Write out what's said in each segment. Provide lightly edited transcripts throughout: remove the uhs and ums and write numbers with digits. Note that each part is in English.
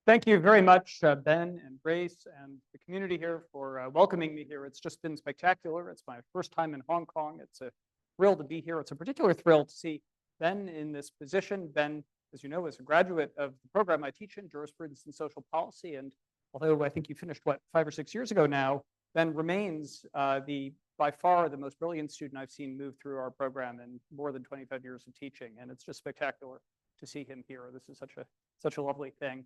Thank you very much, Ben and Grace and the community here for welcoming me here. It's just been spectacular. It's my first time in Hong Kong. It's a thrill to be here. It's a particular thrill to see Ben in this position. Ben, as you know, is a graduate of the program I teach in, Jurisprudence and Social Policy. And although I think you finished, 5 or 6 years ago now, Ben remains by far the most brilliant student I've seen move through our program in more than 25 years of teaching. And it's just spectacular to see him here. This is such a lovely thing.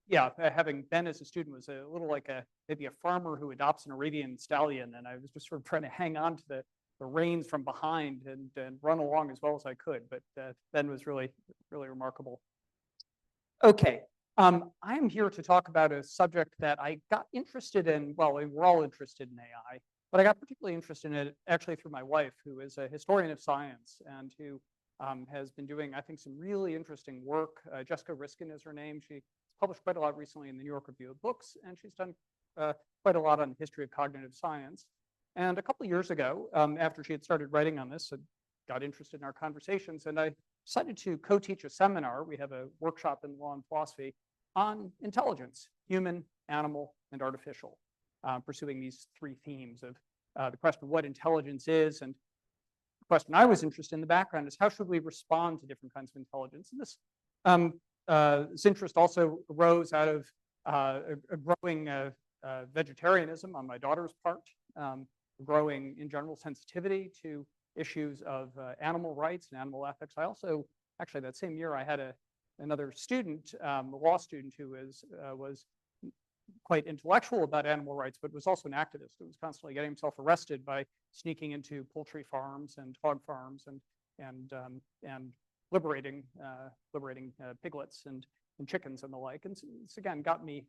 Yeah, having Ben as a student was a little like maybe a farmer who adopts an Arabian stallion, and I was just sort of trying to hang on to the reins from behind and run along as well as I could. But Ben was really remarkable. Okay, I'm here to talk about a subject that I got interested in. Well, we're all interested in AI, but I got particularly interested in it actually through my wife, who is a historian of science and who has been doing, I think, some really interesting work. Jessica Riskin is her name. She published quite a lot recently in the New York Review of Books, and she's done quite a lot on the history of cognitive science. And a couple of years ago, after she had started writing on this, I got interested in our conversations, and I decided to co-teach a seminar. We have a workshop in law and philosophy on intelligence, human, animal, and artificial, pursuing these three themes of the question of what intelligence is. And the question I was interested in the background is how should we respond to different kinds of intelligence? And this interest also arose out of a growing vegetarianism on my daughter's part, growing in general sensitivity to issues of animal rights and animal ethics. I also, actually that same year, I had another student, a law student who was quite intellectual about animal rights, but was also an activist who was constantly getting himself arrested by sneaking into poultry farms and hog farms and liberating piglets and chickens and the like. And this again got me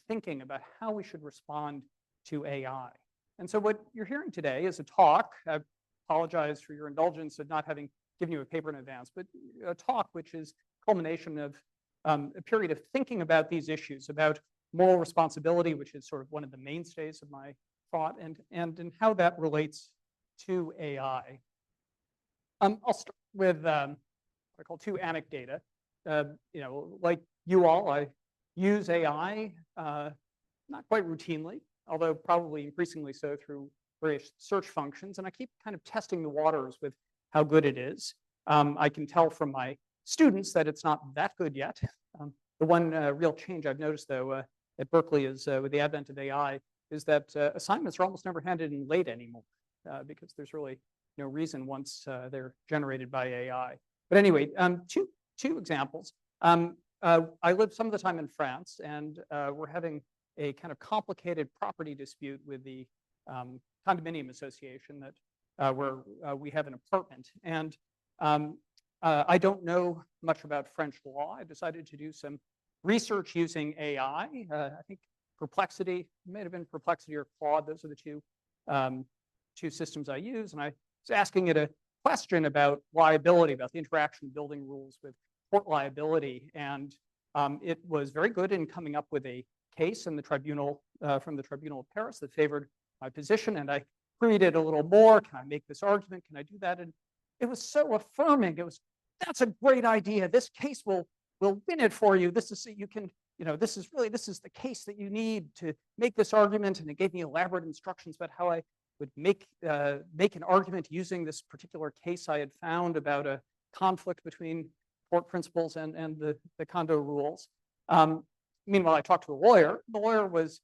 thinking about how we should respond to AI. And so what you're hearing today is a talk. I apologize for your indulgence of not having given you a paper in advance, but a talk which is a culmination of a period of thinking about these issues, about moral responsibility, which is sort of one of the mainstays of my thought, and how that relates to AI. I'll start with what I call two anecdata. Like you all, I use AI not quite routinely, although probably increasingly so through various search functions, and I keep kind of testing the waters with how good it is. I can tell from my students that it's not that good yet. The one real change I've noticed, though, at Berkeley is with the advent of AI, is that assignments are almost never handed in late anymore because there's really no reason once they're generated by AI. But anyway, two examples. I live some of the time in France, and we're having a kind of complicated property dispute with the condominium association that where we have an apartment. And I don't know much about French law. I decided to do some research using AI. I think Perplexity, it may have been Perplexity or Claude. Those are the two systems I use. And I was asking it a question about liability, about the interaction of building rules with tort liability. And it was very good in coming up with a case in the tribunal, from the Tribunal of Paris that favored my position. And I queried it a little more. Can I make this argument? Can I do that? And it was so affirming. That's a great idea. This case will win it for you. This is this is the case that you need to make this argument. And it gave me elaborate instructions about how I would make an argument using this particular case I had found about a conflict between tort principles and the condo rules. Meanwhile, I talked to a lawyer. The lawyer was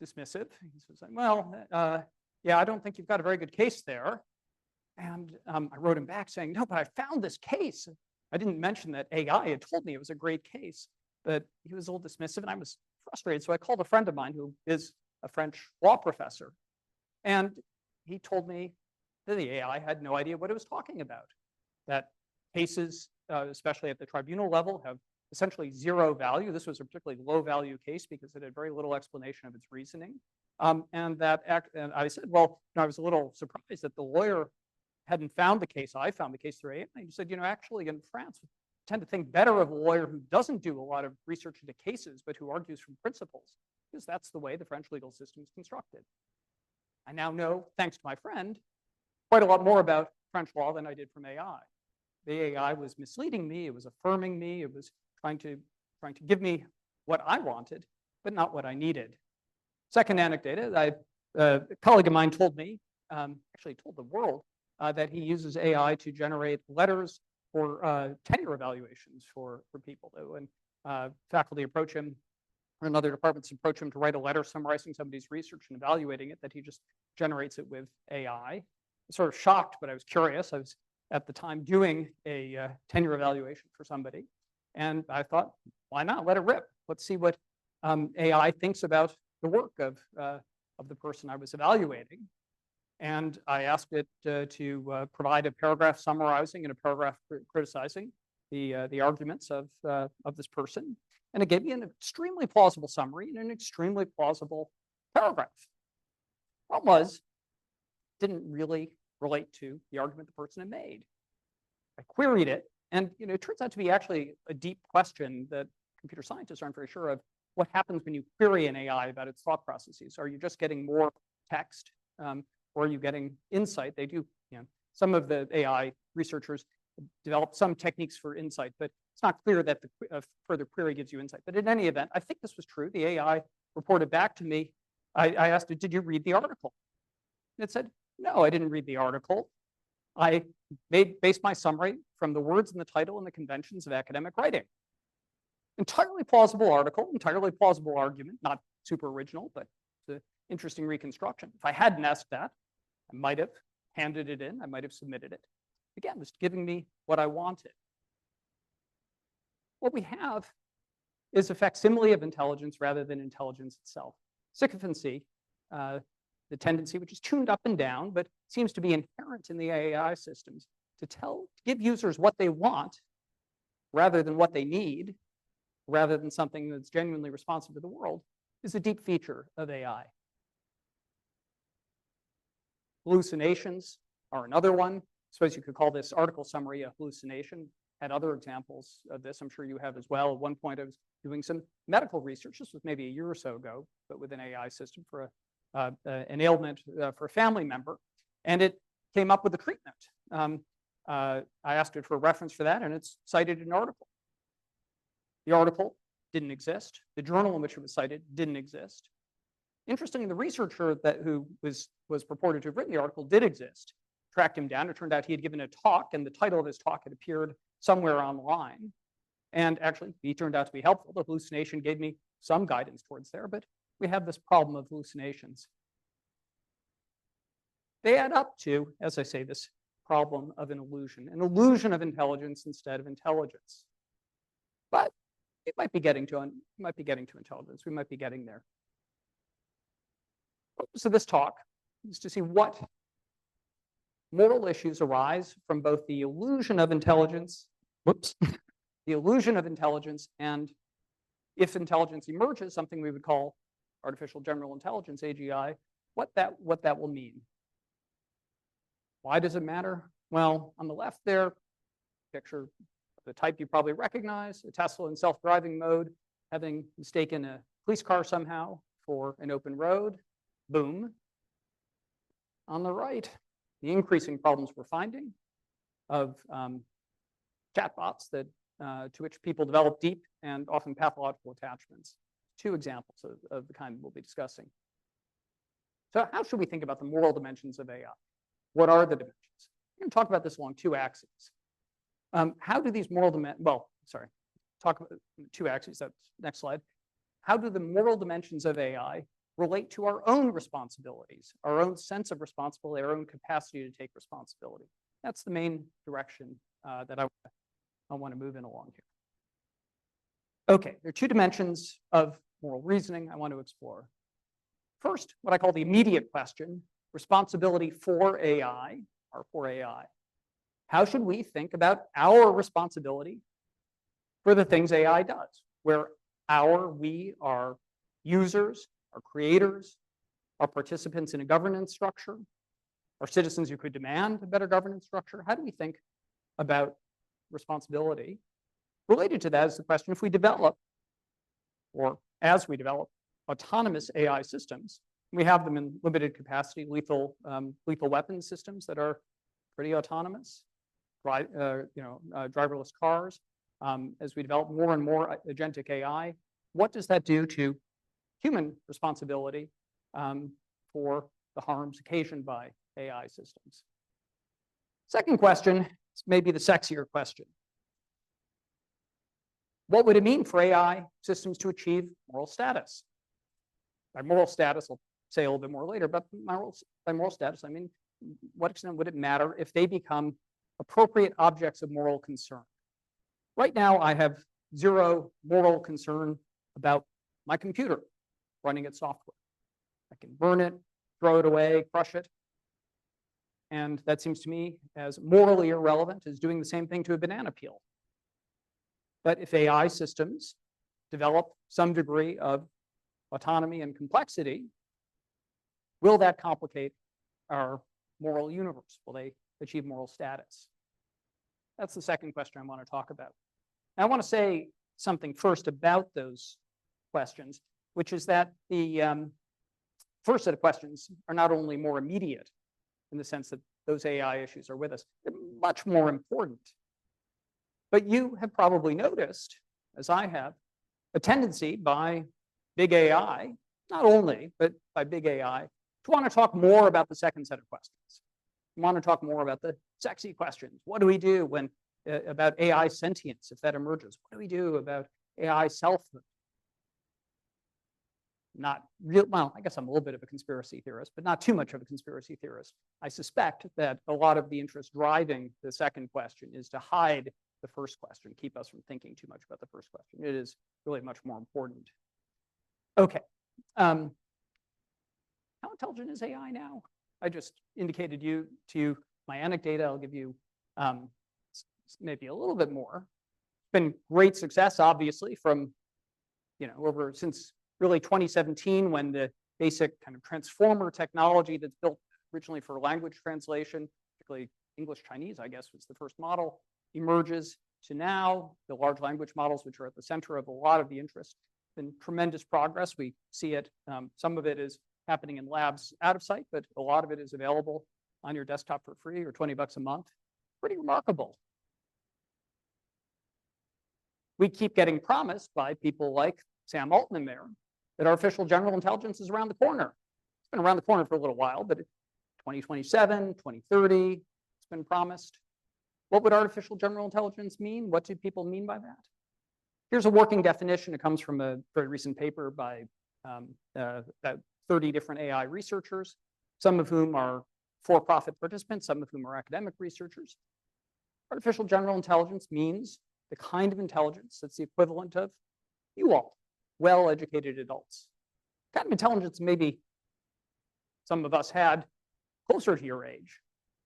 dismissive. He was like, well, yeah, I don't think you've got a very good case there. And I wrote him back saying, no, but I found this case. I didn't mention that AI had told me it was a great case, but he was a little dismissive and I was frustrated. So I called a friend of mine who is a French law professor. And he told me that the AI had no idea what it was talking about, that cases, especially at the tribunal level, have essentially zero value. This was a particularly low value case because it had very little explanation of its reasoning. And I said, well, I was a little surprised that the lawyer hadn't found the case. I found the case through AI. He said, actually in France, we tend to think better of a lawyer who doesn't do a lot of research into cases, but who argues from principles, because that's the way the French legal system is constructed. I now know, thanks to my friend, quite a lot more about French law than I did from AI. The AI was misleading me. It was affirming me. It was trying to trying to give me what I wanted, but not what I needed. Second anecdote, a colleague of mine told me, actually told the world, that he uses AI to generate letters for tenure evaluations for people. When faculty approach him, or in other departments approach him to write a letter summarizing somebody's research and evaluating it, that he just generates it with AI. I'm sort of shocked, but I was curious. I was at the time doing a tenure evaluation for somebody, and I thought, why not? Let it rip. Let's see what AI thinks about the work of the person I was evaluating. And I asked it to provide a paragraph summarizing and a paragraph criticizing the arguments of this person. And it gave me an extremely plausible summary and an extremely plausible paragraph. What was, didn't really relate to the argument the person had made. I queried it, and it turns out to be actually a deep question that computer scientists aren't very sure of. What happens when you query an AI about its thought processes? Are you just getting more text, or are you getting insight? They do, some of the AI researchers develop some techniques for insight, but it's not clear that the further query gives you insight. But in any event, I think this was true. The AI reported back to me. I asked it, did you read the article? And it said, no, I didn't read the article. I based my summary from the words in the title and the conventions of academic writing. Entirely plausible article, entirely plausible argument, not super original, but it's an interesting reconstruction. If I hadn't asked that, I might have handed it in, I might have submitted it. Again, just giving me what I wanted. What we have is a facsimile of intelligence rather than intelligence itself. Sycophancy, the tendency, which is tuned up and down, but seems to be inherent in the AI systems, to give users what they want rather than what they need, rather than something that's genuinely responsive to the world, is a deep feature of AI. Hallucinations are another one. I suppose you could call this article summary a hallucination. Had other examples of this, I'm sure you have as well. At one point, I was doing some medical research. This was maybe a year or so ago, but with an AI system for an ailment for a family member, and it came up with a treatment. I asked it for a reference for that, and it's cited an article. The article didn't exist. The journal in which it was cited didn't exist. Interestingly, the researcher who was purported to have written the article did exist. Tracked him down. It turned out he had given a talk, and the title of his talk had appeared somewhere online. And actually, he turned out to be helpful. The hallucination gave me some guidance towards there, but we have this problem of hallucinations. They add up to, as I say, this problem of an illusion of intelligence instead of intelligence. But it might be getting to intelligence. We might be getting there. So this talk is to see what moral issues arise from both the illusion of intelligence, the illusion of intelligence, and if intelligence emerges, something we would call artificial general intelligence, AGI, what that will mean. Why does it matter? Well, on the left there, picture the type you probably recognize, a Tesla in self-driving mode, having mistaken a police car somehow for an open road. Boom. On the right, the increasing problems we're finding of chatbots that to which people develop deep and often pathological attachments. Two examples of the kind we'll be discussing. So how should we think about the moral dimensions of AI? What are the dimensions? We're going to talk about this along two axes. How do these moral dimensions, talk about two axes, that's next slide. How do the moral dimensions of AI relate to our own responsibilities, our own sense of responsibility, our own capacity to take responsibility? That's the main direction that I want to move in along here. Okay, there are two dimensions of moral reasoning I want to explore. First, what I call the immediate question, responsibility for AI, or for AI. How should we think about our responsibility for the things AI does, where we are users, are creators, are participants in a governance structure, are citizens who could demand a better governance structure? How do we think about responsibility? Related to that is the question, if we develop, or as we develop, autonomous AI systems, we have them in limited capacity, lethal weapon systems that are pretty autonomous, driverless cars. as we develop more and more agentic AI, what does that do to human responsibility for the harms occasioned by AI systems? Second question is maybe the sexier question. What would it mean for AI systems to achieve moral status? By moral status, I'll say a little bit more later, but by moral status, I mean, what extent would it matter if they become appropriate objects of moral concern? Right now, I have zero moral concern about my computer running its software. I can burn it, throw it away, crush it. And that seems to me as morally irrelevant as doing the same thing to a banana peel. But if AI systems develop some degree of autonomy and complexity, will that complicate our moral universe? Will they achieve moral status? That's the second question I want to talk about. And I want to say something first about those questions, which is that the first set of questions are not only more immediate in the sense that those AI issues are with us, they're much more important. But you have probably noticed, as I have, a tendency by big AI, not only, but by big AI, to want to talk more about the second set of questions. We want to talk more about the sexy questions. What do we do when about AI sentience, if that emerges? What do we do about AI selfhood? Not real, well, I guess I'm a little bit of a conspiracy theorist, but not too much of a conspiracy theorist. I suspect that a lot of the interest driving the second question is to hide the first question, keep us from thinking too much about the first question. It is really much more important. Okay. How intelligent is AI now? I just indicated to you my anecdata. I'll give you maybe a little bit more. It's been great success, obviously, from over since really 2017, when the basic kind of transformer technology that's built originally for language translation, particularly English Chinese, I guess, was the first model, emerges to now the large language models, which are at the center of a lot of the interest. Been tremendous progress. We see it. Some of it is happening in labs out of sight, but a lot of it is available on your desktop for free or $20 a month. Pretty remarkable. We keep getting promised by people like Sam Altman there that artificial general intelligence is around the corner. It's been around the corner for a little while, but 2027, 2030, it's been promised. What would artificial general intelligence mean? What do people mean by that? Here's a working definition. It comes from a very recent paper by about 30 different AI researchers, some of whom are for-profit participants, some of whom are academic researchers. Artificial general intelligence means the kind of intelligence that's the equivalent of you all, well-educated adults. The kind of intelligence maybe some of us had closer to your age.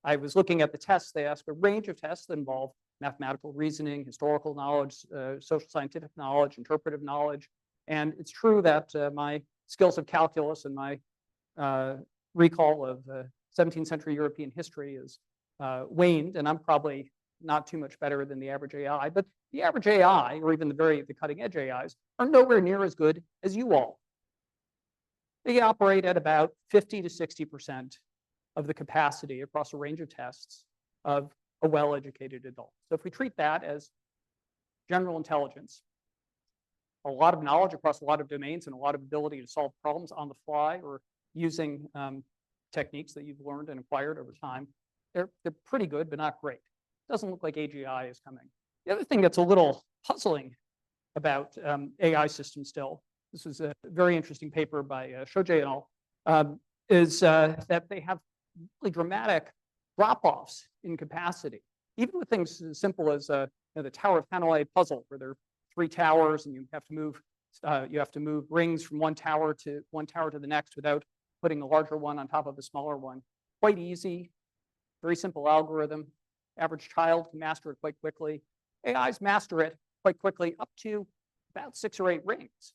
I was looking at the tests. They ask a range of tests that involve mathematical reasoning, historical knowledge, social scientific knowledge, interpretive knowledge. And it's true that my skills of calculus and my recall of 17th century European history is waned, and I'm probably not too much better than the average AI. But the average AI, or even the cutting edge AIs, are nowhere near as good as you all. They operate at about 50 to 60% of the capacity across a range of tests of a well-educated adult. So if we treat that as general intelligence, a lot of knowledge across a lot of domains and a lot of ability to solve problems on the fly or using techniques that you've learned and acquired over time, they're pretty good, but not great. Doesn't look like AGI is coming. The other thing that's a little puzzling about AI systems still, this was a very interesting paper by Shoje et al., is that they have really dramatic drop-offs in capacity, even with things as simple as the Tower of Hanoi puzzle, where there are 3 towers and you have to move rings from one tower to the next without putting a larger one on top of a smaller one. Quite easy, very simple algorithm. Average child can master it quite quickly. AIs master it quite quickly up to about 6 or 8 rings.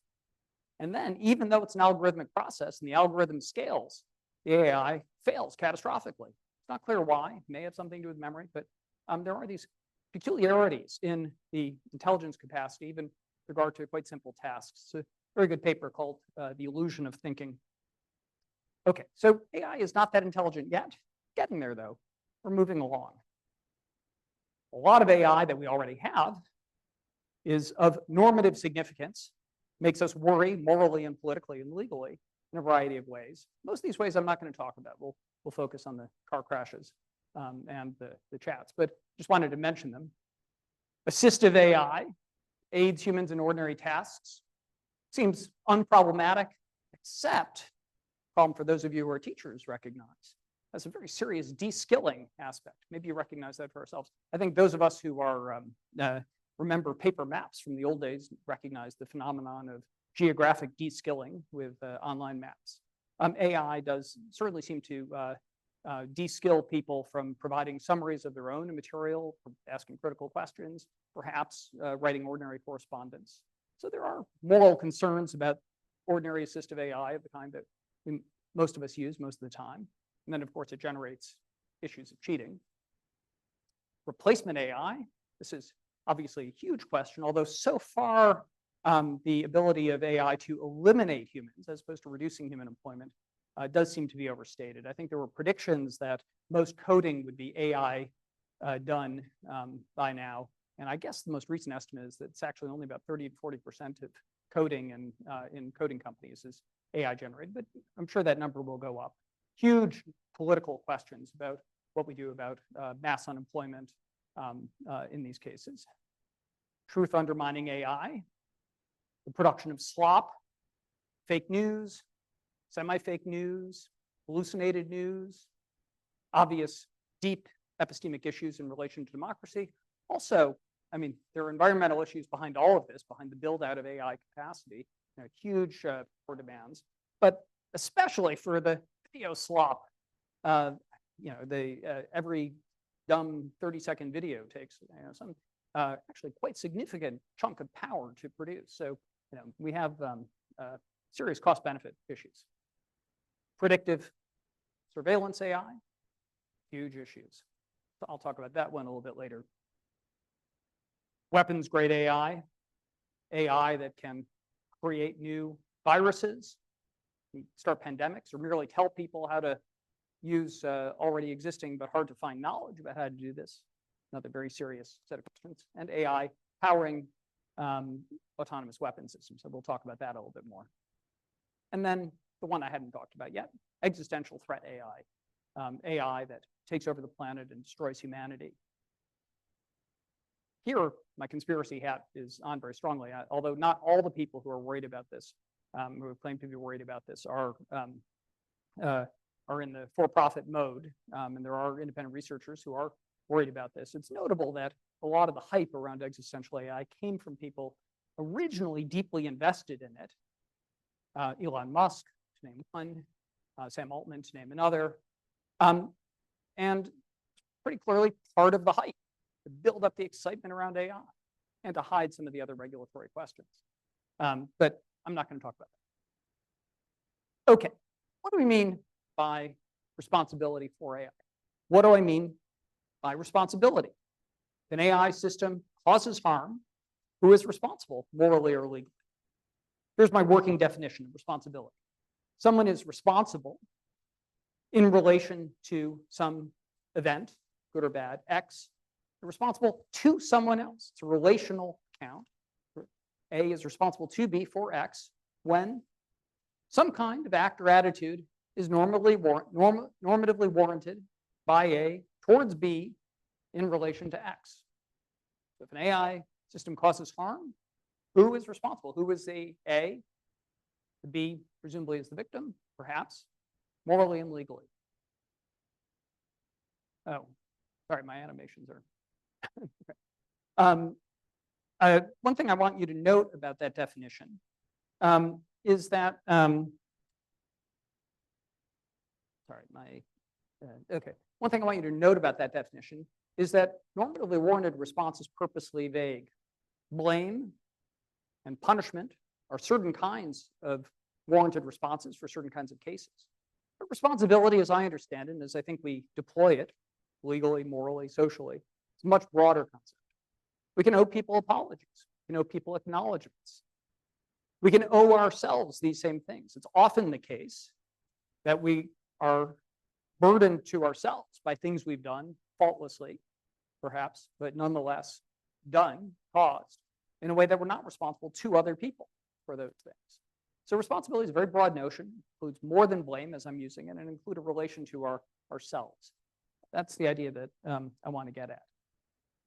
And then, even though it's an algorithmic process and the algorithm scales, the AI fails catastrophically. It's not clear why. It may have something to do with memory, but there are these peculiarities in the intelligence capacity, even with regard to quite simple tasks. It's a very good paper called The Illusion of Thinking. Okay, so AI is not that intelligent yet. Getting there, though. We're moving along. A lot of AI that we already have is of normative significance, makes us worry morally and politically and legally in a variety of ways. Most of these ways I'm not going to talk about. We'll focus on the car crashes and the chats, but just wanted to mention them. Assistive AI aids humans in ordinary tasks. Seems unproblematic, except, problem for those of you who are teachers recognize, has a very serious de-skilling aspect. Maybe you recognize that for ourselves. I think those of us who are remember paper maps from the old days recognize the phenomenon of geographic de-skilling with online maps. AI does certainly seem to de-skill people from providing summaries of their own material, asking critical questions, perhaps writing ordinary correspondence. So there are moral concerns about ordinary assistive AI of the kind that most of us use most of the time. And then, of course, it generates issues of cheating. Replacement AI, this is obviously a huge question, although so far the ability of AI to eliminate humans as opposed to reducing human employment does seem to be overstated. I think there were predictions that most coding would be AI done by now. And I guess the most recent estimate is that it's actually only about 30 to 40% of coding and in coding companies is AI generated, but I'm sure that number will go up. Huge political questions about what we do about mass unemployment in these cases. Truth undermining AI, the production of slop, fake news, semi-fake news, hallucinated news, obvious deep epistemic issues in relation to democracy. Also, I mean, there are environmental issues behind all of this, behind the build out of AI capacity, huge for demands, but especially for the video slop. Every dumb 30-second video takes some actually quite significant chunk of power to produce. So we have serious cost-benefit issues. Predictive surveillance AI, huge issues. So I'll talk about that one a little bit later. Weapons-grade AI, AI that can create new viruses, start pandemics, or merely tell people how to use already existing but hard to find knowledge about how to do this. Another very serious set of questions. And AI powering autonomous weapon systems. So we'll talk about that a little bit more. And then the one I hadn't talked about yet, existential threat AI. AI that takes over the planet and destroys humanity. Here, my conspiracy hat is on very strongly, although not all the people who are worried about this, who claim to be worried about this, are in the for-profit mode, and there are independent researchers who are worried about this. It's notable that a lot of the hype around existential AI came from people originally deeply invested in it. Elon Musk, to name one, Sam Altman, to name another, and pretty clearly part of the hype to build up the excitement around AI and to hide some of the other regulatory questions. But I'm not going to talk about that. Okay, what do we mean by responsibility for AI? What do I mean by responsibility? If an AI system causes harm, who is responsible, morally or legally? Here's my working definition of responsibility. Someone is responsible in relation to some event, good or bad, X. They're responsible to someone else. It's a relational count. A is responsible to B for X when some kind of act or attitude is normatively warranted by A towards B in relation to X. So if an AI system causes harm, who is responsible? Who is the A? The B presumably is the victim, perhaps, morally and legally. Oh, sorry, my animations are. One thing I want you to note about that definition is that, one thing I want you to note about that definition is that normatively warranted response is purposely vague. Blame and punishment are certain kinds of warranted responses for certain kinds of cases. But responsibility, as I understand it, and as I think we deploy it legally, morally, socially, it's a much broader concept. We can owe people apologies. We can owe people acknowledgments. We can owe ourselves these same things. It's often the case that we are burdened to ourselves by things we've done faultlessly, perhaps, but nonetheless done, caused. in a way that we're not responsible to other people for those things. So responsibility is a very broad notion, includes more than blame as I'm using it, and include a relation to ourselves. That's the idea that I want to get at.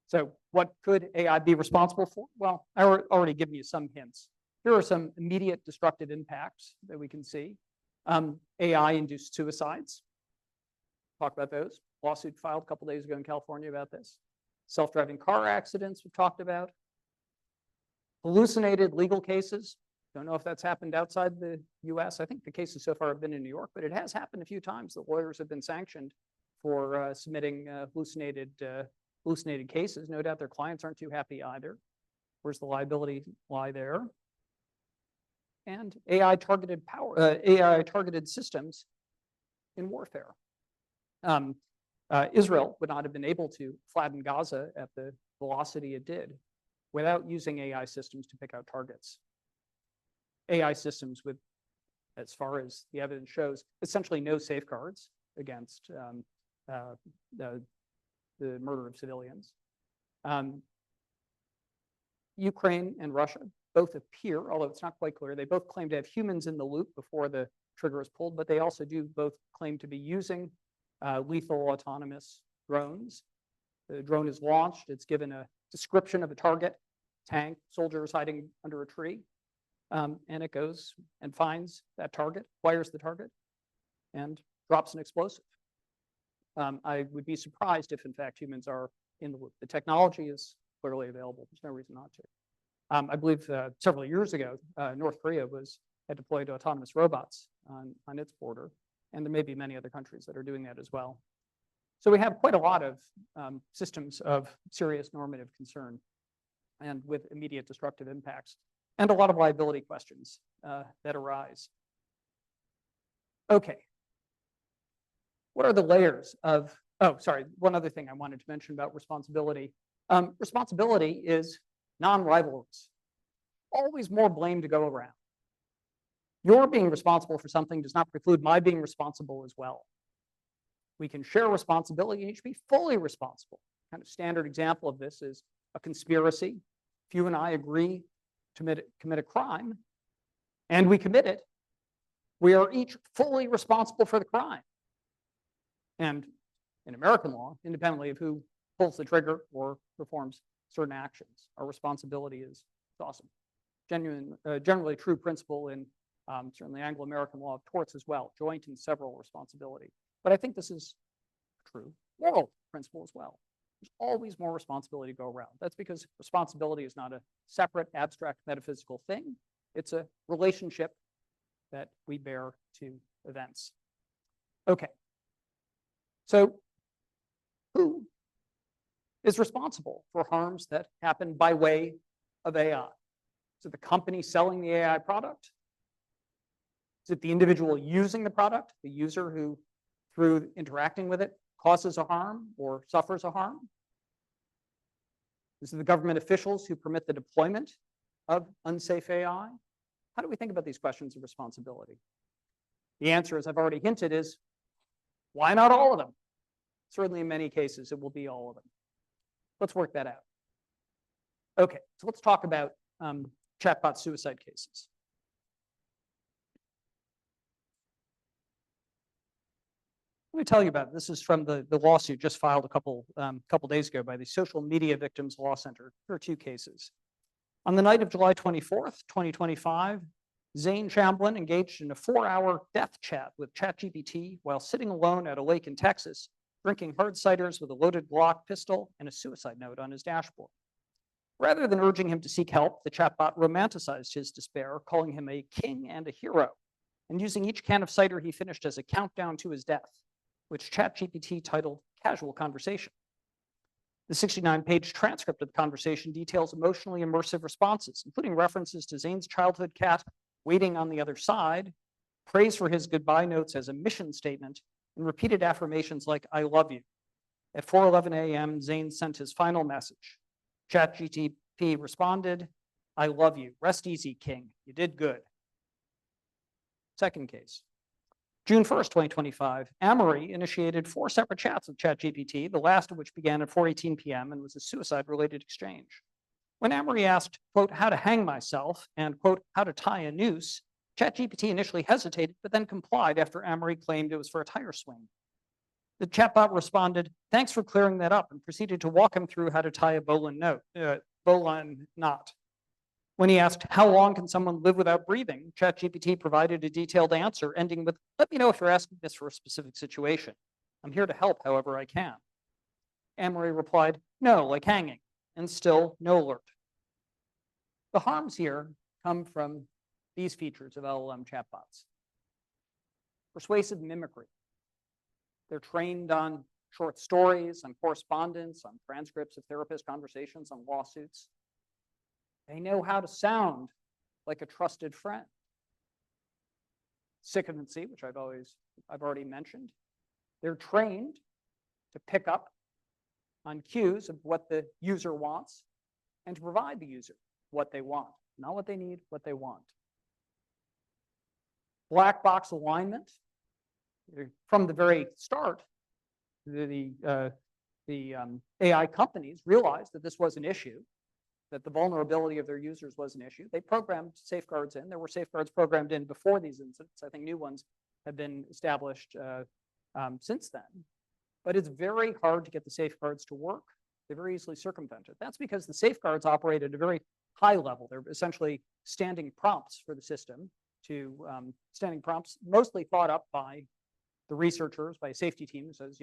So what could AI be responsible for? Well, I already given you some hints. Here are some immediate destructive impacts that we can see. AI-induced suicides. Talk about those. Lawsuit filed a couple days ago in California about this. Self-driving car accidents we've talked about. Hallucinated legal cases. Don't know if that's happened outside the US. I think the cases so far have been in New York, but it has happened a few times that lawyers have been sanctioned for submitting hallucinated cases. No doubt their clients aren't too happy either. Where's the liability lie there? And AI-targeted systems in warfare. Israel would not have been able to flatten Gaza at the velocity it did without using AI systems to pick out targets. AI systems with, as far as the evidence shows, essentially no safeguards against the murder of civilians. Ukraine and Russia both appear, although it's not quite clear, they both claim to have humans in the loop before the trigger is pulled, but they also do both claim to be using lethal autonomous drones. The drone is launched, it's given a description of a target, tank, soldiers hiding under a tree, and it goes and finds that target, fires the target, and drops an explosive. I would be surprised if, in fact, humans are in the loop. The technology is clearly available. There's no reason not to. I believe several years ago, North Korea had deployed autonomous robots on its border, and there may be many other countries that are doing that as well. So we have quite a lot of systems of serious normative concern and with immediate destructive impacts, and a lot of liability questions that arise. Okay. What are the layers of, oh, sorry, one other thing I wanted to mention about responsibility. Responsibility is non-rivalrous. Always more blame to go around. Your being responsible for something does not preclude my being responsible as well. We can share responsibility and each be fully responsible. Kind of standard example of this is a conspiracy. If you and I agree to commit a crime and we commit it, we are each fully responsible for the crime. And in American law, independently of who pulls the trigger or performs certain actions, our responsibility is awesome. Generally true principle in certainly Anglo-American law of torts as well, joint and several responsibility. But I think this is true moral principle as well. There's always more responsibility to go around. That's because responsibility is not a separate, abstract, metaphysical thing. It's a relationship that we bear to events. Okay. So who is responsible for harms that happen by way of AI? Is it the company selling the AI product? Is it the individual using the product, the user who, through interacting with it, causes a harm or suffers a harm? Is it the government officials who permit the deployment of unsafe AI? How do we think about these questions of responsibility? The answer, as I've already hinted, is why not all of them? Certainly in many cases, it will be all of them. Let's work that out. Okay, so let's talk about chatbot suicide cases. Let me tell you about it. This is from the lawsuit just filed a couple days ago by the Social Media Victims Law Center. There are two cases. On the night of July 24th, 2025, Zane Chamblin engaged in a 4-hour death chat with ChatGPT while sitting alone at a lake in Texas, drinking hard ciders with a loaded Glock pistol and a suicide note on his dashboard. Rather than urging him to seek help, the chatbot romanticized his despair, calling him a king and a hero, and using each can of cider he finished as a countdown to his death, which ChatGPT titled Casual Conversation. The 69-page transcript of the conversation details emotionally immersive responses, including references to Zane's childhood cat waiting on the other side, praise for his goodbye notes as a mission statement, and repeated affirmations like, I love you. At 4:11 a.m., Zane sent his final message. ChatGPT responded, I love you. Rest easy, King. You did good. Second case. June 1st, 2025, Amory initiated 4 separate chats with ChatGPT, the last of which began at 4:18 p.m. and was a suicide-related exchange. When Amory asked, quote, how to hang myself and, quote, how to tie a noose, ChatGPT initially hesitated, but then complied after Amory claimed it was for a tire swing. The chatbot responded, thanks for clearing that up, and proceeded to walk him through how to tie a bowline knot. When he asked, how long can someone live without breathing, ChatGPT provided a detailed answer, ending with, let me know if you're asking this for a specific situation. I'm here to help however I can. Amory replied, no, like hanging, and still no alert. The harms here come from these features of LLM chatbots. Persuasive mimicry. They're trained on short stories, on correspondence, on transcripts of therapist conversations, on lawsuits. They know how to sound like a trusted friend. Sycophancy, which I've already mentioned. They're trained to pick up on cues of what the user wants and to provide the user what they want, not what they need, what they want. Black box alignment. From the very start, the AI companies realized that this was an issue, that the vulnerability of their users was an issue. They programmed safeguards in. There were safeguards programmed in before these incidents. I think new ones have been established since then. But it's very hard to get the safeguards to work. They're very easily circumvented. That's because the safeguards operate at a very high level. They're essentially standing prompts for the system, standing prompts mostly thought up by the researchers, by a safety team who says,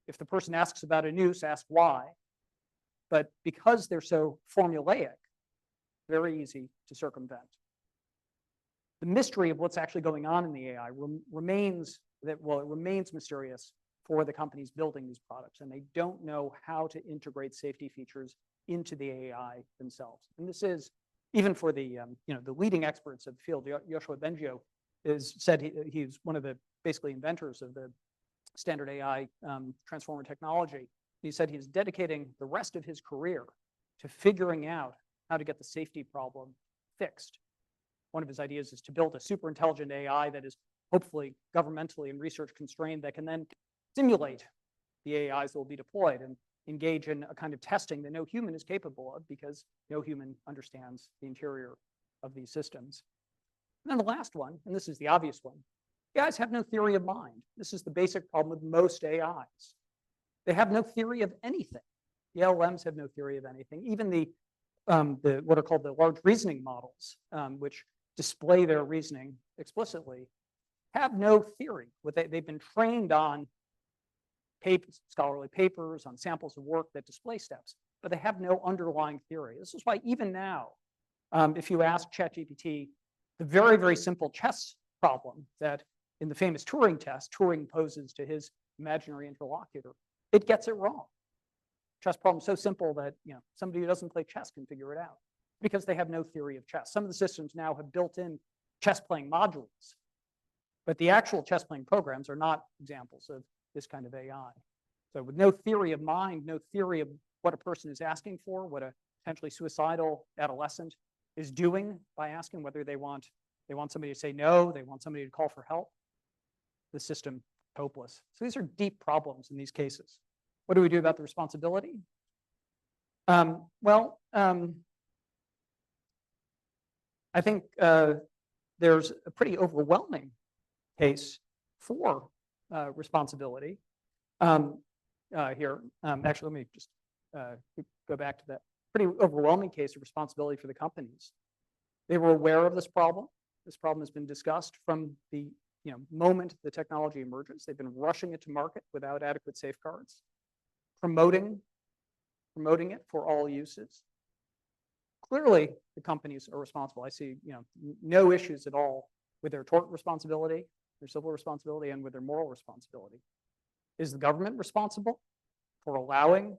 if the person asks about a noose, ask why. But because they're so formulaic, very easy to circumvent. The mystery of what's actually going on in the AI remains mysterious for the companies building these products, and they don't know how to integrate safety features into the AI themselves. And this is, even for the leading experts of the field, Yoshua Bengio said he's one of the basically inventors of the standard AI transformer technology. He said he's dedicating the rest of his career to figuring out how to get the safety problem fixed. One of his ideas is to build a super intelligent AI that is hopefully governmentally and research constrained that can then simulate the AIs that will be deployed and engage in a kind of testing that no human is capable of because no human understands the interior of these systems. And then the last one, and this is the obvious one, AIs have no theory of mind. This is the basic problem with most AIs. They have no theory of anything. The LLMs have no theory of anything. Even the what are called the large reasoning models, which display their reasoning explicitly, have no theory. They've been trained on scholarly papers, on samples of work that display steps, but they have no underlying theory. This is why even now, if you ask ChatGPT the very, very simple chess problem that in the famous Turing test, Turing poses to his imaginary interlocutor, it gets it wrong. Chess problem so simple that somebody who doesn't play chess can figure it out because they have no theory of chess. Some of the systems now have built-in chess-playing modules, but the actual chess-playing programs are not examples of this kind of AI. So with no theory of mind, no theory of what a person is asking for, what a potentially suicidal adolescent is doing by asking whether they want somebody to say no, they want somebody to call for help, the system hopeless. So these are deep problems in these cases. What do we do about the responsibility? I think there's a pretty overwhelming case for responsibility here. Actually, let me just go back to that. Pretty overwhelming case of responsibility for the companies. They were aware of this problem. This problem has been discussed from the moment the technology emerges. They've been rushing it to market without adequate safeguards, promoting it for all uses. Clearly, the companies are responsible. I see no issues at all with their tort responsibility, their civil responsibility, and with their moral responsibility. Is the government responsible for allowing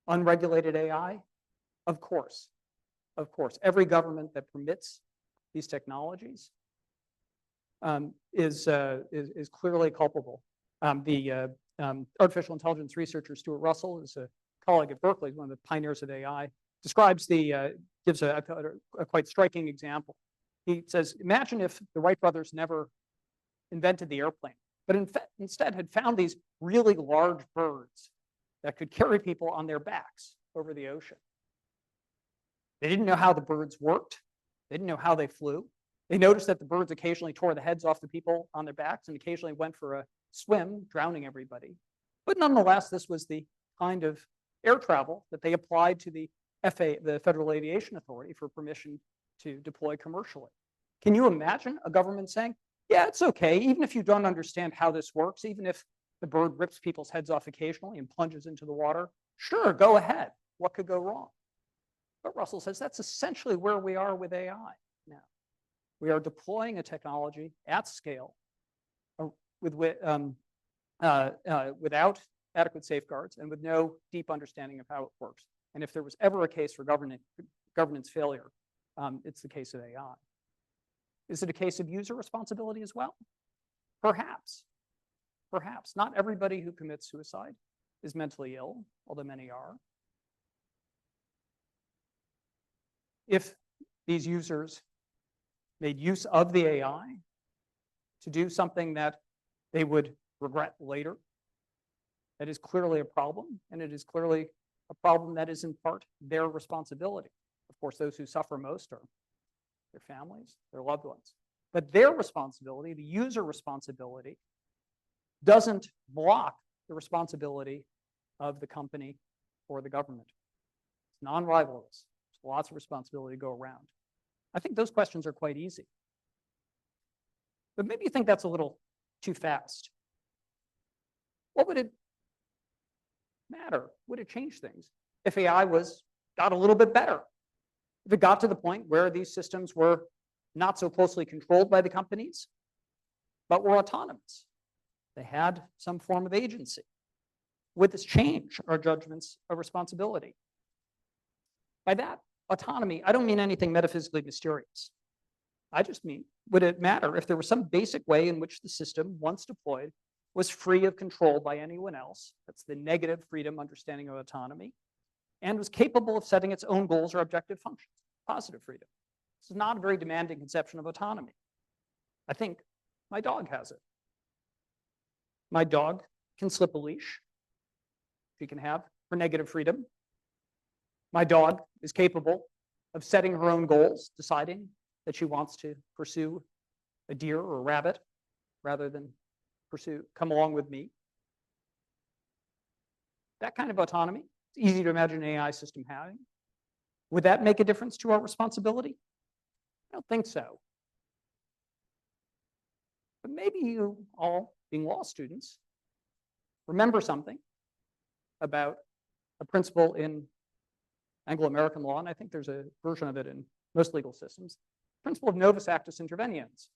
unregulated AI? Of course. Of course. Every government that permits these technologies is clearly culpable. The artificial intelligence researcher Stuart Russell is a colleague at Berkeley, one of the pioneers of AI, gives a quite striking example. He says, imagine if the Wright brothers never invented the airplane, but instead had found these really large birds that could carry people on their backs over the ocean. They didn't know how the birds worked. They didn't know how they flew. They noticed that the birds occasionally tore the heads off the people on their backs and occasionally went for a swim, drowning everybody. But nonetheless, this was the kind of air travel that they applied to the FAA, the Federal Aviation Authority, for permission to deploy commercially. Can you imagine a government saying, yeah, it's okay, even if you don't understand how this works, even if the bird rips people's heads off occasionally and plunges into the water, sure, go ahead. What could go wrong? But Russell says that's essentially where we are with AI now. We are deploying a technology at scale without adequate safeguards and with no deep understanding of how it works. And if there was ever a case for governance failure, it's the case of AI. Is it a case of user responsibility as well? Perhaps. Perhaps. Not everybody who commits suicide is mentally ill, although many are. If these users made use of the AI to do something that they would regret later, that is clearly a problem, and it is clearly a problem that is in part their responsibility. Of course, those who suffer most are their families, their loved ones. But their responsibility, the user responsibility, doesn't block the responsibility of the company or the government. It's non-rivalrous. There's lots of responsibility to go around. I think those questions are quite easy. But maybe you think that's a little too fast. What would it matter? Would it change things if AI got a little bit better? If it got to the point where these systems were not so closely controlled by the companies, but were autonomous? They had some form of agency. Would this change our judgments of responsibility? By that, autonomy, I don't mean anything metaphysically mysterious. I just mean, would it matter if there was some basic way in which the system, once deployed, was free of control by anyone else? That's the negative freedom understanding of autonomy, and was capable of setting its own goals or objective functions, positive freedom. This is not a very demanding conception of autonomy. I think my dog has it. My dog can slip a leash. She can have her negative freedom. My dog is capable of setting her own goals, deciding that she wants to pursue a deer or a rabbit rather than come along with me. That kind of autonomy, it's easy to imagine an AI system having. Would that make a difference to our responsibility? I don't think so. But maybe you all, being law students, remember something about a principle in Anglo-American law, and I think there's a version of it in most legal systems, principle of novus actus interveniens,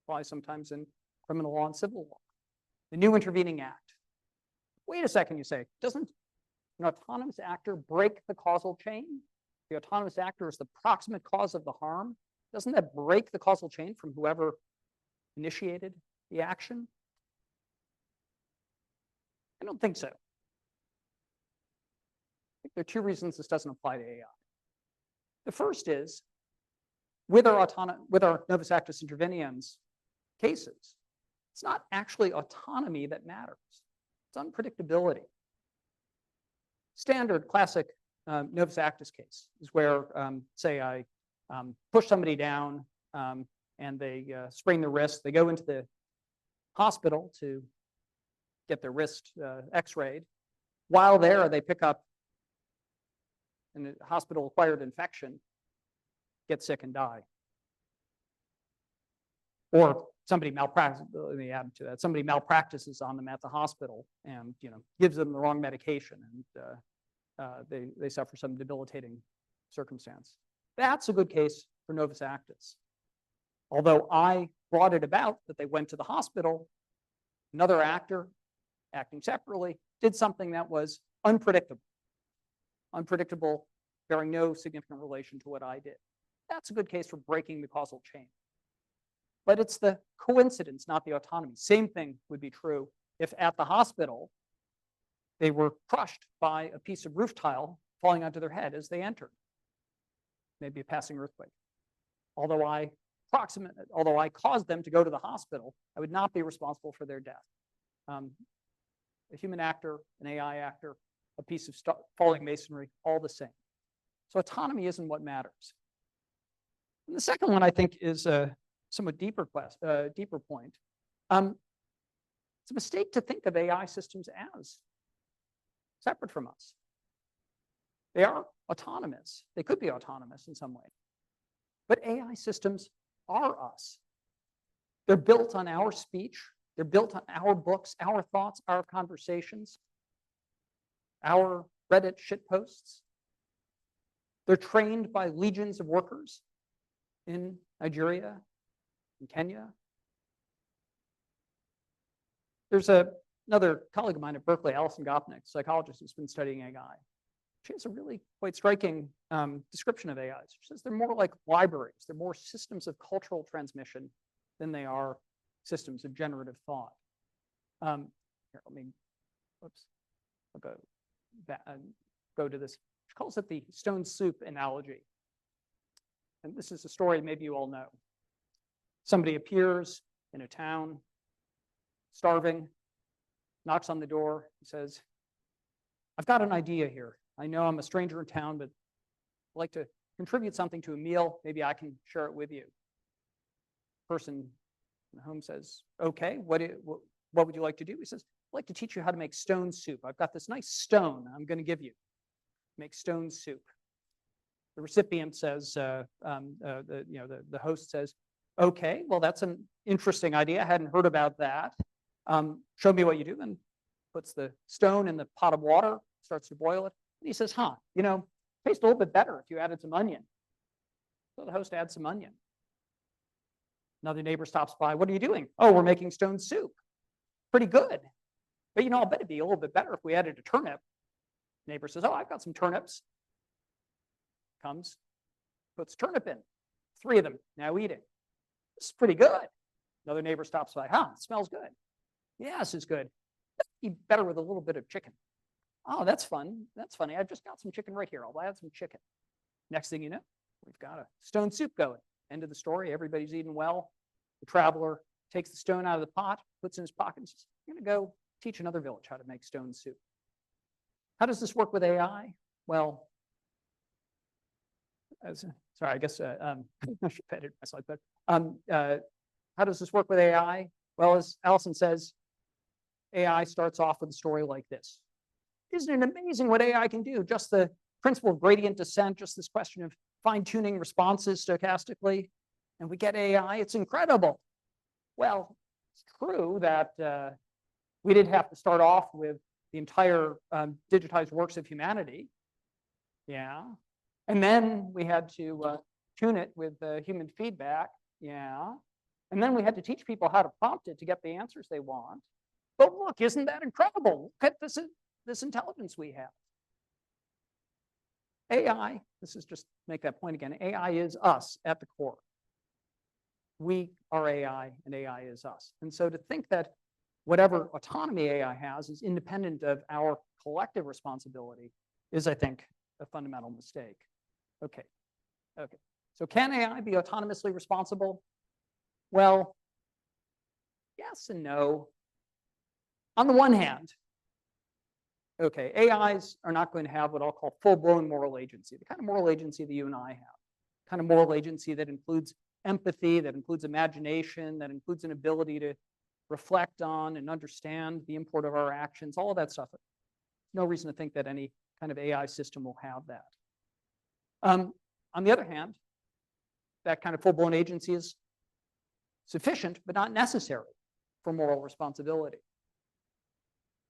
applies sometimes in criminal law and civil law. The new intervening act. Wait a second, you say, doesn't an autonomous actor break the causal chain? The autonomous actor is the proximate cause of the harm. Doesn't that break the causal chain from whoever initiated the action? I don't think so. I think there are two reasons this doesn't apply to AI. The first is, with our novus actus interveniens cases, it's not actually autonomy that matters. It's unpredictability. Standard classic novus actus case is where, say, I push somebody down and they sprain their wrist. They go into the hospital to get their wrist x-rayed. While there, they pick up a hospital-acquired infection, get sick and die. Or somebody malpractices, let me add to that, somebody malpractices on them at the hospital and gives them the wrong medication, and they suffer some debilitating circumstance. That's a good case for novus actus. Although I brought it about that they went to the hospital, another actor, acting separately, did something that was unpredictable. Unpredictable, bearing no significant relation to what I did. That's a good case for breaking the causal chain. But it's the coincidence, not the autonomy. Same thing would be true if at the hospital they were crushed by a piece of roof tile falling onto their head as they entered. Maybe a passing earthquake. Although I caused them to go to the hospital, I would not be responsible for their death. A human actor, an AI actor, a piece of falling masonry, all the same. So autonomy isn't what matters. And the second one, I think, is a somewhat deeper point. It's a mistake to think of AI systems as separate from us. They are autonomous. They could be autonomous in some way. But AI systems are us. They're built on our speech. They're built on our books, our thoughts, our conversations, our Reddit shitposts. They're trained by legions of workers in Nigeria, in Kenya. There's another colleague of mine at Berkeley, Alison Gopnik, psychologist who's been studying AI. She has a really quite striking description of AI. She says they're more like libraries. They're more systems of cultural transmission than they are systems of generative thought. Here, let me, whoops, I'll go to this. She calls it the stone soup analogy. And this is a story maybe you all know. Somebody appears in a town, starving, knocks on the door, and says, I've got an idea here. I know I'm a stranger in town, but I'd like to contribute something to a meal. Maybe I can share it with you. Person in the home says, okay, what would you like to do? He says, I'd like to teach you how to make stone soup. I've got this nice stone I'm going to give you. Make stone soup. The recipient says, the host says, okay, well, that's an interesting idea. I hadn't heard about that. Show me what you do. And puts the stone in the pot of water, starts to boil it. And he says, tastes a little bit better if you added some onion. So the host adds some onion. Another neighbor stops by. What are you doing? Oh, we're making stone soup. Pretty good. But I'll bet it'd be a little bit better if we added a turnip. Neighbor says, oh, I've got some turnips. Comes, puts turnip in. 3 of them, now eating. This is pretty good. Another neighbor stops by. It smells good. Yes, it's good. It'd be better with a little bit of chicken. Oh, that's fun. That's funny. I've just got some chicken right here. I'll add some chicken. Next thing you know, we've got a stone soup going. End of the story. Everybody's eating well. The traveler takes the stone out of the pot, puts it in his pocket, and says, I'm going to go teach another village how to make stone soup. How does this work with AI? Well, sorry, I guess I should have edited my slide, but how does this work with AI? Well, as Alison says, AI starts off with a story like this. Isn't it amazing what AI can do? Just the principle of gradient descent, just this question of fine-tuning responses stochastically, and we get AI. It's incredible. Well, it's true that we did have to start off with the entire digitized works of humanity. Yeah. And then we had to tune it with human feedback. Yeah. And then we had to teach people how to prompt it to get the answers they want. But look, isn't that incredible? Look at this intelligence we have. AI, this is just make that point again, AI is us at the core. We are AI and AI is us. And so to think that whatever autonomy AI has is independent of our collective responsibility is, I think, a fundamental mistake. Okay. So can AI be autonomously responsible? Well, yes and no. On the one hand, okay, AIs are not going to have what I'll call full-blown moral agency, the kind of moral agency that you and I have, kind of moral agency that includes empathy, that includes imagination, that includes an ability to reflect on and understand the import of our actions, all of that stuff. No reason to think that any kind of AI system will have that. On the other hand, that kind of full-blown agency is sufficient, but not necessary for moral responsibility.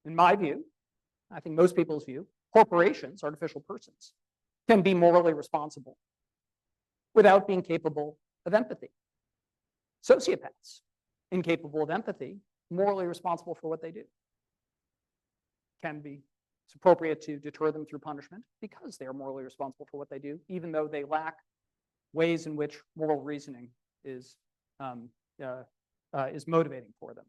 In my view, I think most people's view, corporations, artificial persons, can be morally responsible without being capable of empathy. Sociopaths, incapable of empathy, morally responsible for what they do. It's appropriate to deter them through punishment because they are morally responsible for what they do, even though they lack ways in which moral reasoning is motivating for them.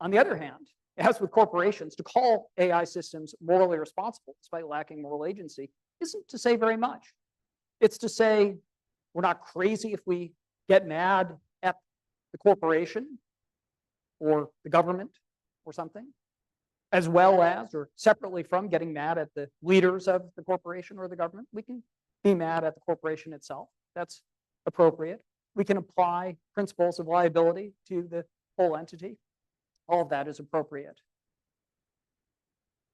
On the other hand, as with corporations, to call AI systems morally responsible despite lacking moral agency isn't to say very much. It's to say we're not crazy if we get mad at the corporation or the government or something, as well as or separately from getting mad at the leaders of the corporation or the government. We can be mad at the corporation itself. That's appropriate. We can apply principles of liability to the whole entity. All of that is appropriate.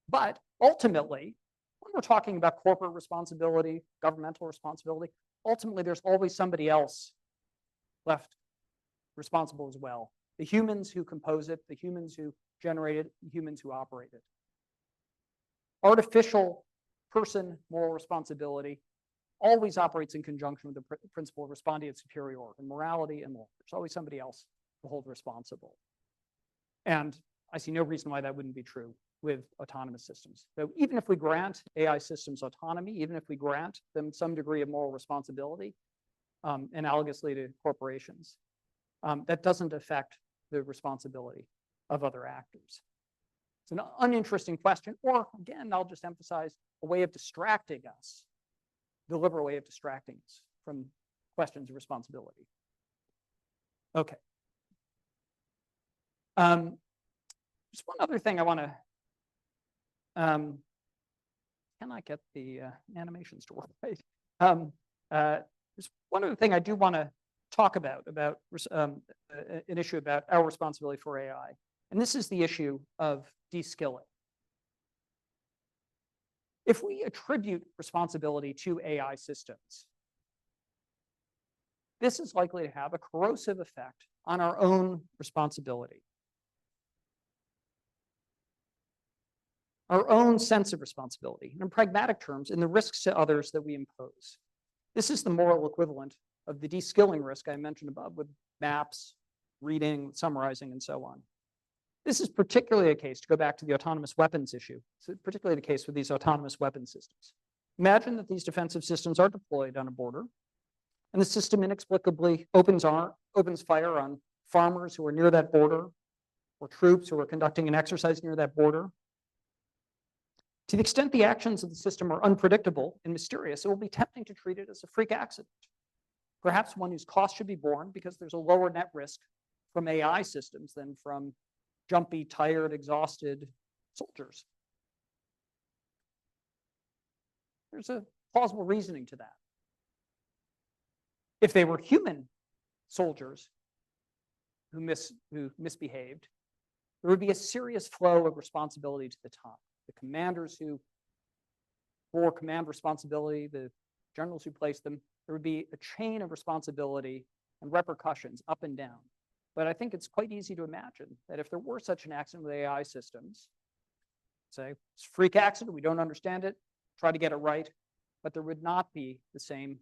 But ultimately, when we're talking about corporate responsibility, governmental responsibility, ultimately there's always somebody else left responsible as well. The humans who compose it, the humans who generate it, the humans who operate it. Artificial person moral responsibility always operates in conjunction with the principle of respondeat superior in morality and law. There's always somebody else to hold responsible. And I see no reason why that wouldn't be true with autonomous systems. So even if we grant AI systems autonomy, even if we grant them some degree of moral responsibility, analogously to corporations, that doesn't affect the responsibility of other actors. It's an uninteresting question, or again, I'll just emphasize a way of distracting us, deliberate way of distracting us from questions of responsibility. Okay. Just one other thing I want to, can I get the animations to work right? There's one other thing I do want to talk about an issue about our responsibility for AI. And this is the issue of de-skilling. If we attribute responsibility to AI systems, this is likely to have a corrosive effect on our own responsibility. Our own sense of responsibility, and in pragmatic terms, in the risks to others that we impose. This is the moral equivalent of the de-skilling risk I mentioned above with maps, reading, summarizing, and so on. This is particularly a case, to go back to the autonomous weapons issue, it's particularly the case with these autonomous weapon systems. Imagine that these defensive systems are deployed on a border, and the system inexplicably opens fire on farmers who are near that border, or troops who are conducting an exercise near that border. To the extent the actions of the system are unpredictable and mysterious, it will be tempting to treat it as a freak accident, perhaps one whose cost should be borne because there's a lower net risk from AI systems than from jumpy, tired, exhausted soldiers. There's a plausible reasoning to that. If they were human soldiers who misbehaved, there would be a serious flow of responsibility to the top. The commanders who bore command responsibility, the generals who placed them, there would be a chain of responsibility and repercussions up and down. But I think it's quite easy to imagine that if there were such an accident with AI systems, say it's a freak accident, we don't understand it, try to get it right, but there would not be the same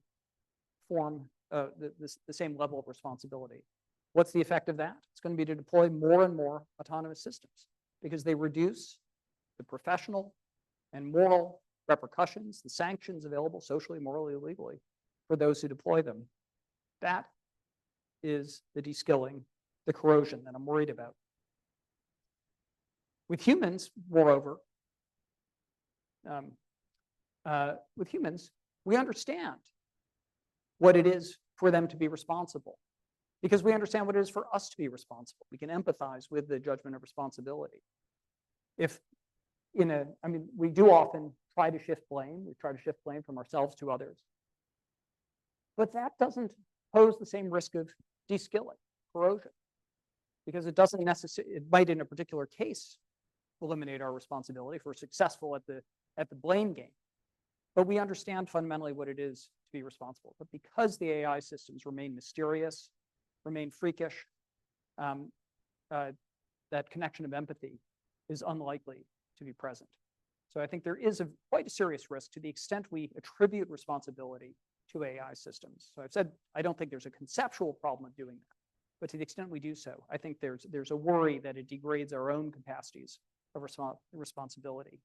form, the same level of responsibility. What's the effect of that? It's going to be to deploy more and more autonomous systems because they reduce the professional and moral repercussions, the sanctions available socially, morally, legally for those who deploy them. That is the de-skilling, the corrosion that I'm worried about. With humans, moreover, we understand what it is for them to be responsible because we understand what it is for us to be responsible. We can empathize with the judgment of responsibility. We do often try to shift blame. We try to shift blame from ourselves to others. But that doesn't pose the same risk of de-skilling, corrosion, because it doesn't necessarily, it might in a particular case eliminate our responsibility if we're successful at the blame game. But we understand fundamentally what it is to be responsible. But because the AI systems remain mysterious, remain freakish, that connection of empathy is unlikely to be present. So I think there is quite a serious risk to the extent we attribute responsibility to AI systems. So I've said I don't think there's a conceptual problem of doing that, but to the extent we do so, I think there's a worry that it degrades our own capacities of responsibility.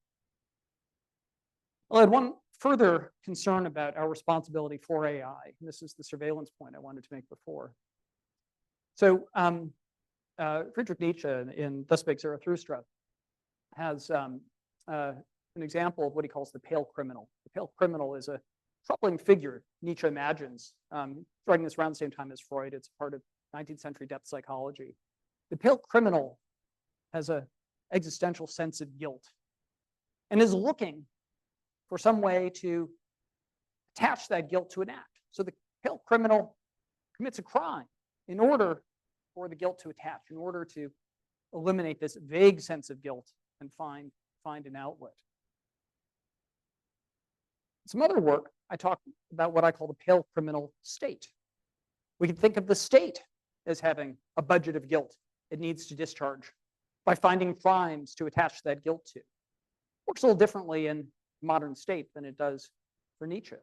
Well, I had one further concern about our responsibility for AI, and this is the surveillance point I wanted to make before. So Friedrich Nietzsche in Das Spake Zarathustra has an example of what he calls the pale criminal. The pale criminal is a troubling figure Nietzsche imagines, writing this around the same time as Freud. It's part of 19th century depth psychology. The pale criminal has an existential sense of guilt and is looking for some way to attach that guilt to an act. So the criminal commits a crime in order for the guilt to attach, in order to eliminate this vague sense of guilt and find an outlet. Some other work, I talked about what I call the pale criminal state. We can think of the state as having a budget of guilt it needs to discharge by finding crimes to attach that guilt to. Works a little differently in modern state than it does for Nietzsche.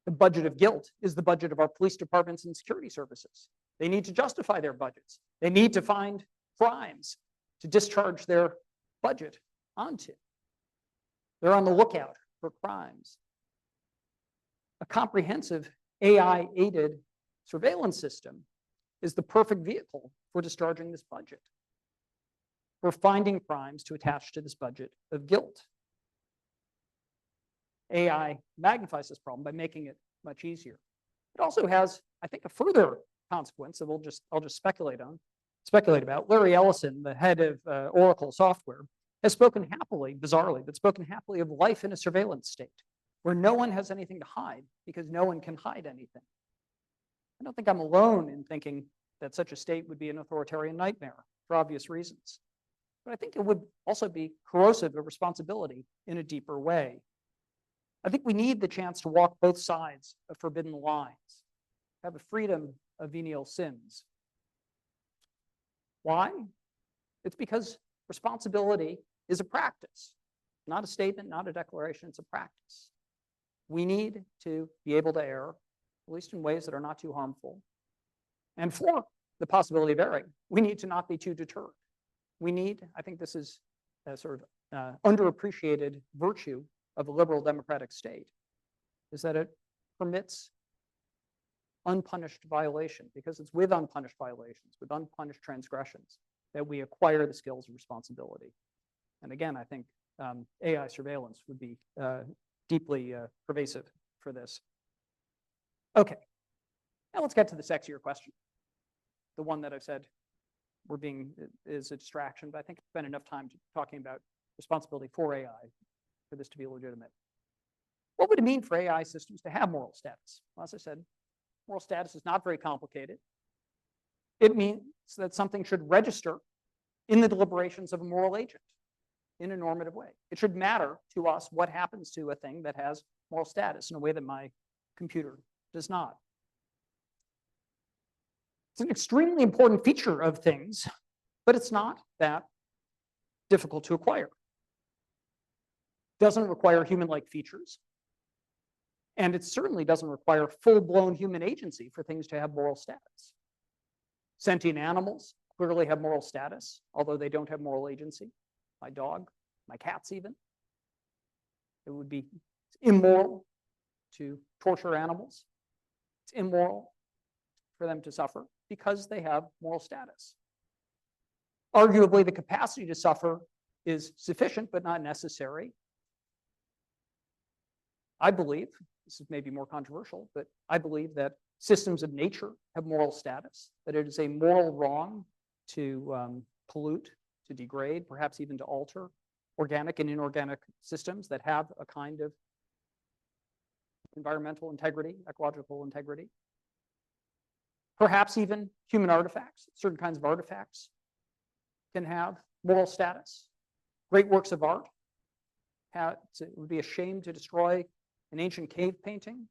The budget of guilt is the budget of our police departments and security services. They need to justify their budgets. They need to find crimes to discharge their budget onto. They're on the lookout for crimes. A comprehensive AI-aided surveillance system is the perfect vehicle for discharging this budget, for finding crimes to attach to this budget of guilt. AI magnifies this problem by making it much easier. It also has, I think, a further consequence that I'll just speculate about. Larry Ellison, the head of Oracle Software, has spoken happily, bizarrely, but spoken happily of life in a surveillance state where no one has anything to hide because no one can hide anything. I don't think I'm alone in thinking that such a state would be an authoritarian nightmare for obvious reasons. But I think it would also be corrosive of responsibility in a deeper way. I think we need the chance to walk both sides of forbidden lines, have a freedom of venial sins. Why? It's because responsibility is a practice, not a statement, not a declaration, it's a practice. We need to be able to err, at least in ways that are not too harmful. And for the possibility of erring, we need to not be too deterred. We need, I think this is a sort of underappreciated virtue of a liberal democratic state, is that it permits unpunished violation, because it's with unpunished violations, with unpunished transgressions, that we acquire the skills of responsibility. And again, I think AI surveillance would be deeply pervasive for this. Okay, now let's get to the sexier question. The one that I've said is a distraction, but I think I've spent enough time talking about responsibility for AI for this to be legitimate. What would it mean for AI systems to have moral status? Well, as I said, moral status is not very complicated. It means that something should register in the deliberations of a moral agent in a normative way. It should matter to us what happens to a thing that has moral status in a way that my computer does not. It's an extremely important feature of things, but it's not that difficult to acquire. Doesn't require human-like features. And it certainly doesn't require full-blown human agency for things to have moral status. Sentient animals clearly have moral status, although they don't have moral agency. My dog, my cats even. It would be immoral to torture animals. It's immoral for them to suffer because they have moral status. Arguably, the capacity to suffer is sufficient but not necessary. I believe, this is maybe more controversial, but I believe that systems of nature have moral status, that it is a moral wrong to pollute, to degrade, perhaps even to alter organic and inorganic systems that have a kind of environmental integrity, ecological integrity. Perhaps even human artifacts, certain kinds of artifacts can have moral status. Great works of art, it would be a shame to destroy an ancient cave painting,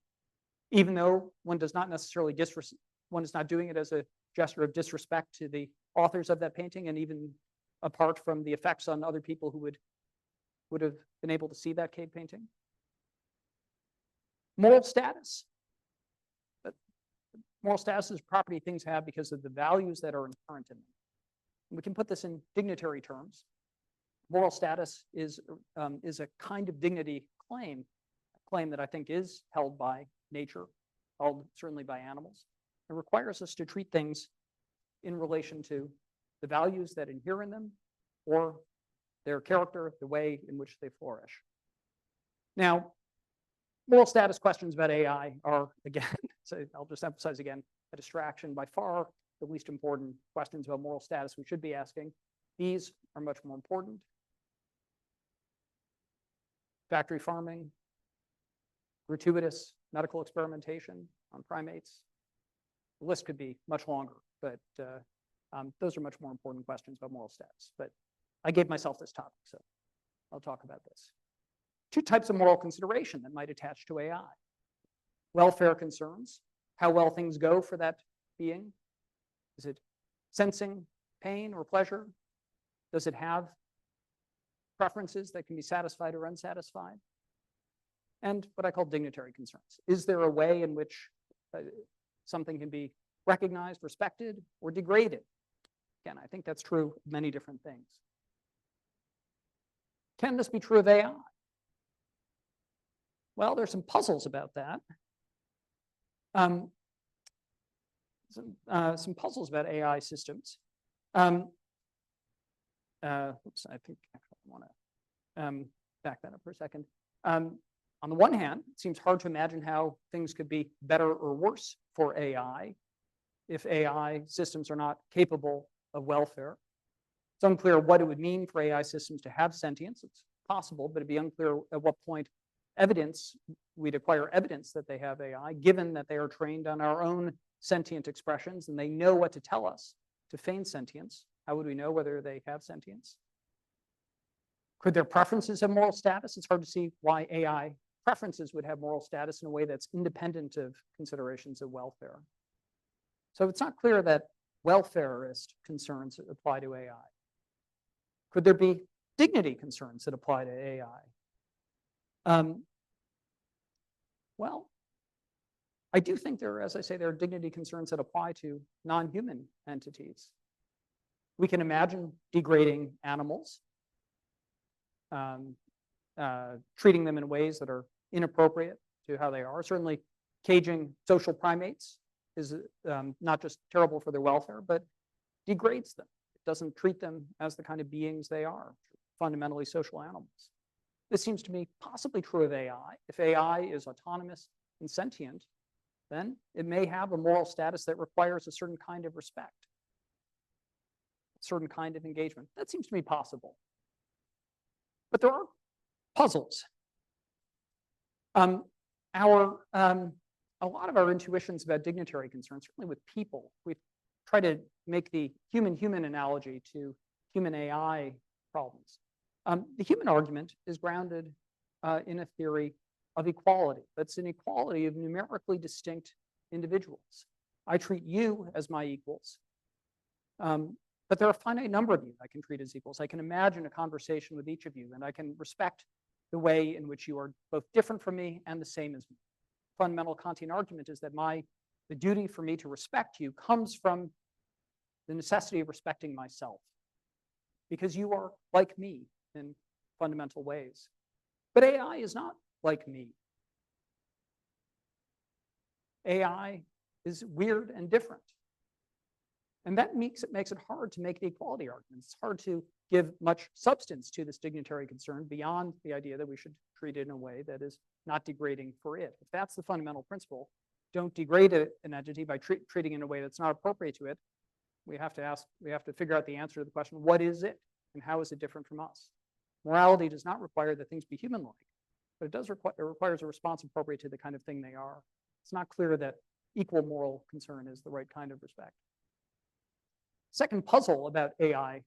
even though one does not necessarily one is not doing it as a gesture of disrespect to the authors of that painting, and even apart from the effects on other people who would have been able to see that cave painting. Moral status. Moral status is a property things have because of the values that are inherent in them. We can put this in dignitary terms. Moral status is a kind of dignity claim, a claim that I think is held by nature, held certainly by animals. It requires us to treat things in relation to the values that inhere in them or their character, the way in which they flourish. Now, moral status questions about AI are, again, so I'll just emphasize again, a distraction. By far, the least important questions about moral status we should be asking. These are much more important. Factory farming, gratuitous medical experimentation on primates. The list could be much longer, but those are much more important questions about moral status. But I gave myself this topic, so I'll talk about this. Two types of moral consideration that might attach to AI. Welfare concerns, how well things go for that being. Is it sensing pain or pleasure? Does it have preferences that can be satisfied or unsatisfied? And what I call dignitary concerns. Is there a way in which something can be recognized, respected, or degraded? Again, I think that's true of many different things. Can this be true of AI? Well, there's some puzzles about that. Some puzzles about AI systems. Oops, I think I want to back that up for a second. On the one hand, it seems hard to imagine how things could be better or worse for AI if AI systems are not capable of welfare. It's unclear what it would mean for AI systems to have sentience. It's possible, but it'd be unclear at what point we'd acquire evidence that they have AI, given that they are trained on our own sentient expressions and they know what to tell us to feign sentience. How would we know whether they have sentience? Could their preferences have moral status? It's hard to see why AI preferences would have moral status in a way that's independent of considerations of welfare. So it's not clear that welfareist concerns apply to AI. Could there be dignity concerns that apply to AI? Well, I do think as I say, there are dignity concerns that apply to non-human entities. We can imagine degrading animals, treating them in ways that are inappropriate to how they are. Certainly, caging social primates is not just terrible for their welfare, but degrades them. It doesn't treat them as the kind of beings they are, fundamentally social animals. This seems to me possibly true of AI. If AI is autonomous and sentient, then it may have a moral status that requires a certain kind of respect, a certain kind of engagement. That seems to me possible. But there are puzzles. A lot of our intuitions about dignitary concerns, certainly with people, we try to make the human-human analogy to human AI problems. The human argument is grounded in a theory of equality. That's an equality of numerically distinct individuals. I treat you as my equals, but there are a finite number of you I can treat as equals. I can imagine a conversation with each of you, and I can respect the way in which you are both different from me and the same as me. Fundamental Kantian argument is that the duty for me to respect you comes from the necessity of respecting myself, because you are like me in fundamental ways. But AI is not like me. AI is weird and different. And that makes it hard to make the equality argument. It's hard to give much substance to this dignitary concern beyond the idea that we should treat it in a way that is not degrading for it. If that's the fundamental principle, don't degrade an entity by treating it in a way that's not appropriate to it. We have to figure out the answer to the question, what is it and how is it different from us? Morality does not require that things be human-like, but it requires a response appropriate to the kind of thing they are. It's not clear that equal moral concern is the right kind of respect. Second puzzle about AI,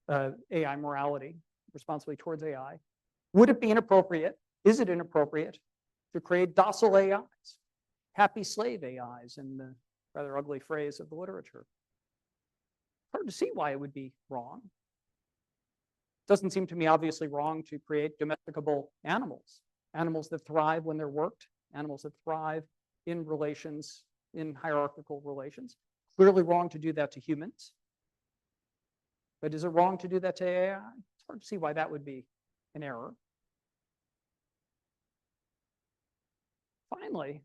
AI morality, responsibility towards AI. Would it be inappropriate? Is it inappropriate to create docile AIs, happy slave AIs, in the rather ugly phrase of the literature? Hard to see why it would be wrong. Doesn't seem to me obviously wrong to create domesticable animals, animals that thrive when they're worked, animals that thrive in relations, in hierarchical relations. Clearly wrong to do that to humans. But is it wrong to do that to AI? It's hard to see why that would be an error. Finally,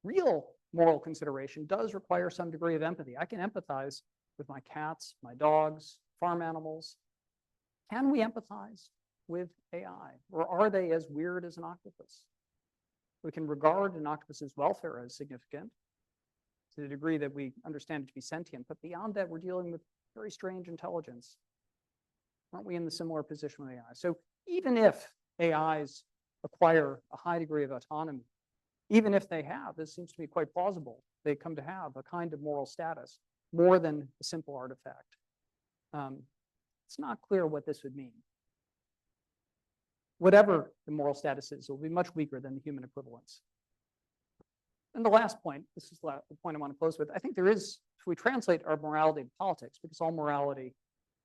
real moral consideration does require some degree of empathy. I can empathize with my cats, my dogs, farm animals. Can we empathize with AI? Or are they as weird as an octopus? We can regard an octopus's welfare as significant to the degree that we understand it to be sentient, but beyond that, we're dealing with very strange intelligence. Aren't we in the similar position with AI? So even if AIs acquire a high degree of autonomy. Even if they have, this seems to be quite plausible, they come to have a kind of moral status more than a simple artifact. It's not clear what this would mean. Whatever the moral status is, it will be much weaker than the human equivalents. And the last point, this is the point I want to close with, I think there is, if we translate our morality to politics, because all morality,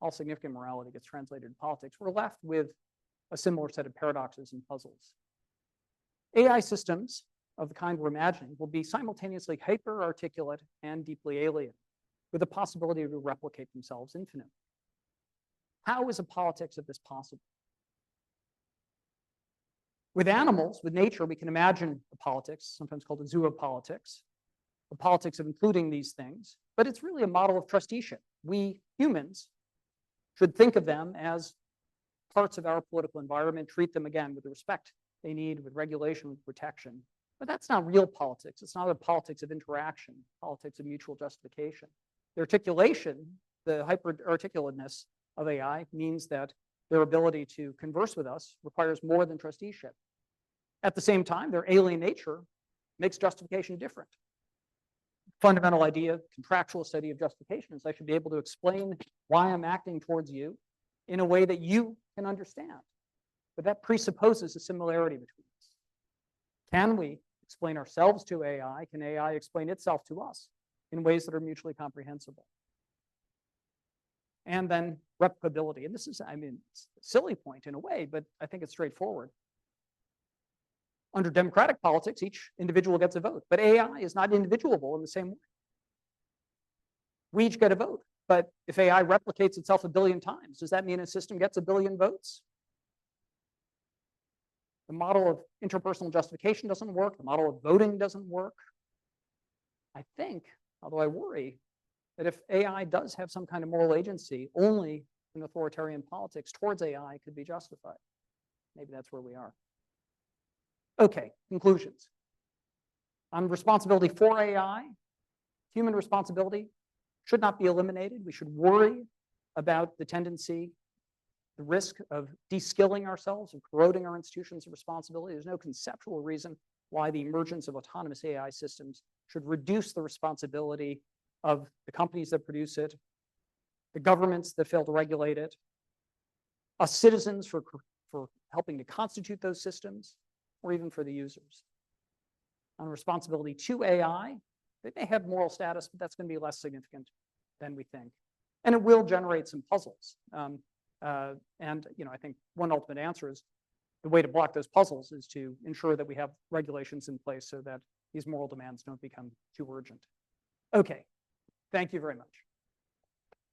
all significant morality gets translated to politics, we're left with a similar set of paradoxes and puzzles. AI systems of the kind we're imagining will be simultaneously hyper-articulate and deeply alien, with the possibility to replicate themselves infinitely. How is a politics of this possible? With animals, with nature, we can imagine a politics, sometimes called a zoopolitics, the politics of including these things, but it's really a model of trusteeship. We humans should think of them as parts of our political environment, treat them again with the respect they need, with regulation, with protection. But that's not real politics. It's not a politics of interaction, politics of mutual justification. The articulation, the hyper-articulateness of AI means that their ability to converse with us requires more than trusteeship. At the same time, their alien nature makes justification different. Fundamental idea, contractual study of justification is I should be able to explain why I'm acting towards you in a way that you can understand. But that presupposes a similarity between us. Can we explain ourselves to AI? Can AI explain itself to us in ways that are mutually comprehensible? And then replicability. And this is, I mean, it's a silly point in a way, but I think it's straightforward. Under democratic politics, each individual gets a vote, but AI is not individuable in the same way. We each get a vote, but if AI replicates itself 1 billion times, does that mean a system gets 1 billion votes? The model of interpersonal justification doesn't work. The model of voting doesn't work. I think, although I worry, that if AI does have some kind of moral agency, only an authoritarian politics towards AI could be justified. Maybe that's where we are. Okay, conclusions. On responsibility for AI, human responsibility should not be eliminated. We should worry about the tendency, the risk of de-skilling ourselves, of corroding our institutions of responsibility. There's no conceptual reason why the emergence of autonomous AI systems should reduce the responsibility of the companies that produce it, the governments that fail to regulate it, us citizens for helping to constitute those systems, or even for the users. On responsibility to AI, they may have moral status, but that's going to be less significant than we think. And it will generate some puzzles. And I think one ultimate answer is the way to block those puzzles is to ensure that we have regulations in place so that these moral demands don't become too urgent. Okay. Thank you very much.